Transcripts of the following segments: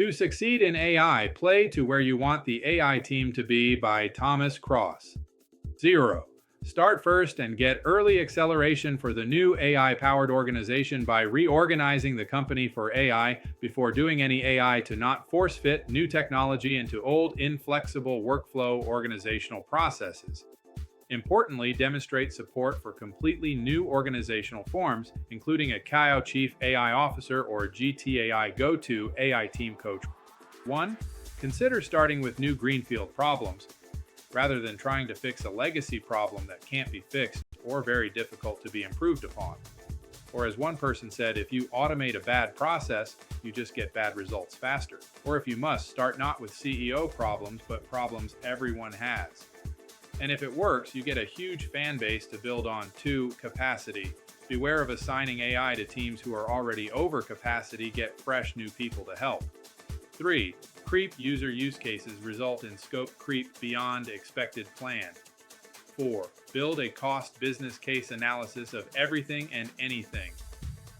To Succeed in AI, Play to Where You Want the AI Team to Be by Thomas Cross. 0. Start first and get early acceleration for the new AI-powered organization by reorganizing the company for AI before doing any AI to not force-fit new technology into old, inflexible workflow organizational processes. Importantly, demonstrate support for completely new organizational forms, including a CAIO-Chief AI Officer or GTAI-Go-To AI Team-Coach. 1. Consider starting with new greenfield problems, rather than trying to fix a legacy problem that can't be fixed or very difficult to be improved upon. Or as one person said, if you automate a bad process, you just get bad results faster. Or if you must, start not with CEO problems, but problems everyone has. And if it works, you get a huge fan base to build on. 2. Capacity. Beware of assigning AI to teams who are already over capacity. Get fresh new people to help. 3. Creep. User use cases result in scope creep beyond expected plan. 4. Build a cost business case analysis of everything and anything.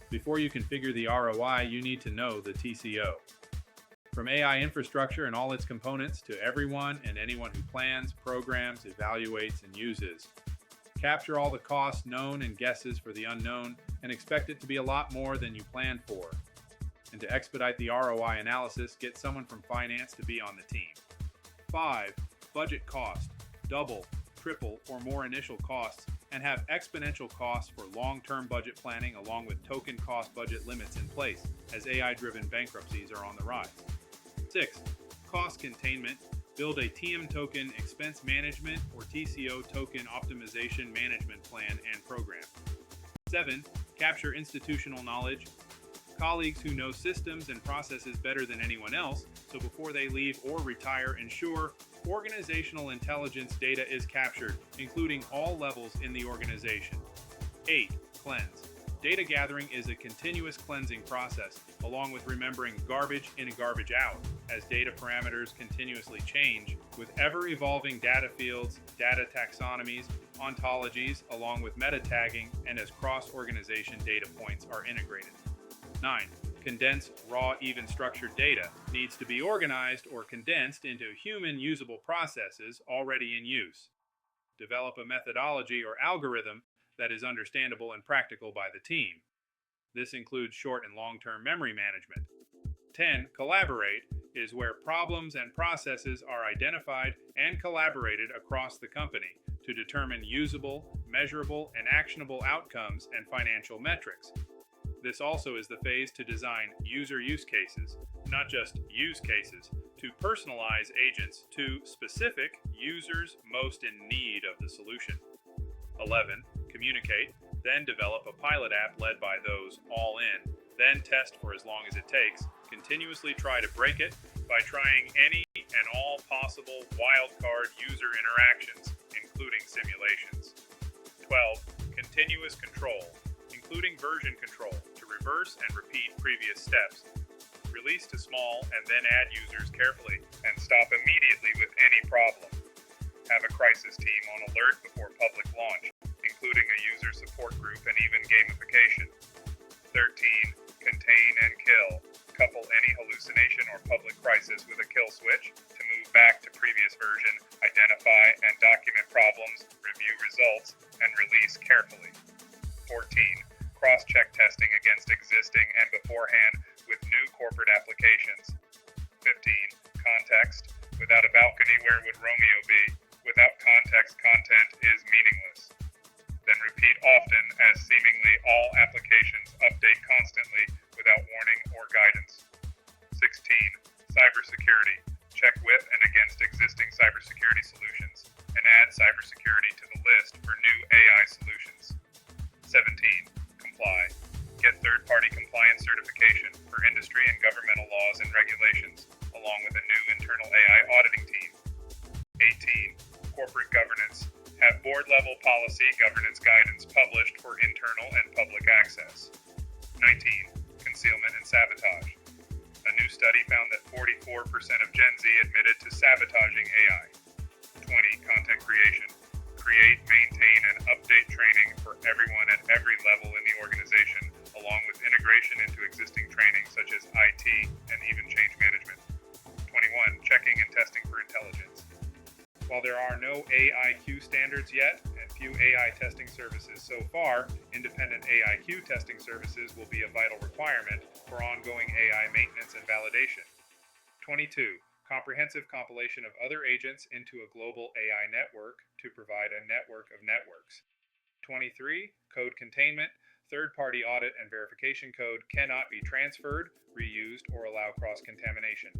Before you configure the ROI, you need to know the TCO. From AI infrastructure and all its components to everyone and anyone who plans, programs, evaluates, and uses. Capture all the costs known and guesses for the unknown, and expect it to be a lot more than you planned for. And to expedite the ROI analysis, get someone from finance to be on the team. 5. Budget cost. Double, triple, or more initial costs, and have exponential costs for long-term budget planning along with token cost budget limits in place, as AI-driven bankruptcies are on the rise. 6. Cost containment. Build a TM token expense management or TCO-Token Optimization management plan and program. 7. Capture institutional knowledge. Colleagues who know systems and processes better than anyone else, so before they leave or retire, ensure organizational intelligence data is captured, including all levels in the organization. 8. Cleanse. Data gathering is a continuous cleansing process, along with remembering garbage in and garbage out, as data parameters continuously change, with ever-evolving data fields, data taxonomies, ontologies, along with meta tagging, and as cross-organization data points are integrated. 9. Condense raw, even structured data. Needs to be organized or condensed into human usable processes already in use. Develop a methodology or algorithm that is understandable and practical by the team. This includes short and long-term memory management. 10. Collaborate is where problems and processes are identified and collaborated across the company to determine usable, measurable, and actionable outcomes and financial metrics. This also is the phase to design user use cases, not just use cases, to personalize agents to specific users most in need of the solution. 11. Communicate, then develop a pilot app led by those all in, then test for as long as it takes, continuously try to break it by trying any and all possible wildcard user interactions, including simulations. 12. Continuous control, including version control, to reverse and repeat previous steps. Release to small and then add users carefully, and stop immediately with any problem. Have a crisis team on alert before public launch, including a user support group and even gamification. 13. Contain and kill. Couple any hallucination or public crisis with a kill switch to move back to previous version, identify and document problems, review results, and release carefully. 14. Cross-check testing against existing and beforehand with new corporate applications. 15. Context. Without a balcony, where would Romeo be? Without context, content is meaningless. Then repeat often, as seemingly all applications update constantly without warning or guidance. 16. Cybersecurity. Check with and against existing cybersecurity solutions, and add cybersecurity to the list for new AI solutions. 17. Comply. Get third-party compliance certification for industry and governmental laws and regulations, along with a new internal AI auditing team. 18. Corporate governance. Have board-level policy governance guidance published for internal and public access. 19. Concealment and sabotage. A new study found that 44% of Gen Z admitted to sabotaging AI. 20. Content creation. Create, maintain, and update training for everyone at every level in the organization, along with integration into existing training such as IT and even change management. While there are no AIQ standards yet and few AI testing services so far, independent AIQ testing services will be a vital requirement for ongoing AI maintenance and validation. 22. Comprehensive compilation of other agents into a global AI network to provide a network of networks. 23. Code containment. Third-party audit and verification code cannot be transferred, reused, or allow cross-contamination.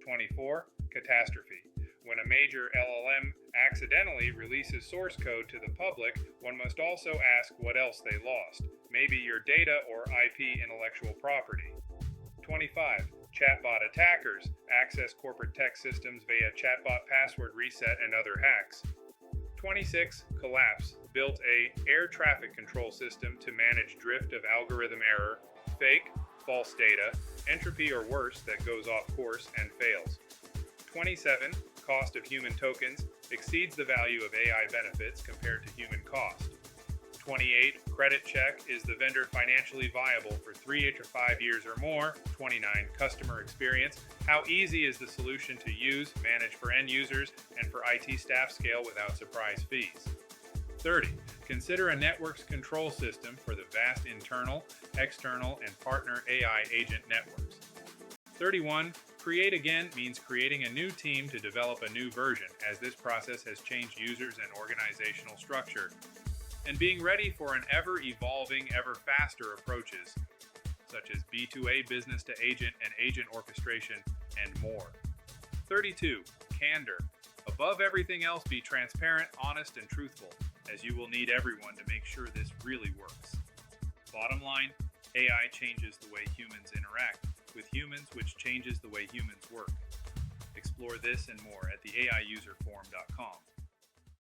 24. Catastrophe. When a major LLM accidentally releases source code to the public, one must also ask what else they lost, maybe your data or IP intellectual property. 25. Chatbot attackers access corporate tech systems via chatbot password reset and other hacks. 26. Collapse built a air traffic control system to manage drift of algorithm error, fake, false data, entropy or worse that goes off course and fails. 27. Cost of human tokens exceeds the value of AI benefits compared to human cost. 28. Credit check. Is the vendor financially viable for 3 to 5 years or more? 29. Customer experience. How easy is the solution to use, manage for end users, and for IT staff scale without surprise fees? 30. Consider a network's control system for the vast internal, external, and partner AI agent networks. 31. Create again means creating a new team to develop a new version, as this process has changed users and organizational structure, and being ready for an ever-evolving, ever-faster approaches, such as B2A business to agent and agent orchestration, and more. 32. Candor. Above everything else, be transparent, honest, and truthful, as you will need everyone to make sure this really works. Bottom line, AI changes the way humans interact with humans, which changes the way humans work. Explore this and more at theaiuserforum.com.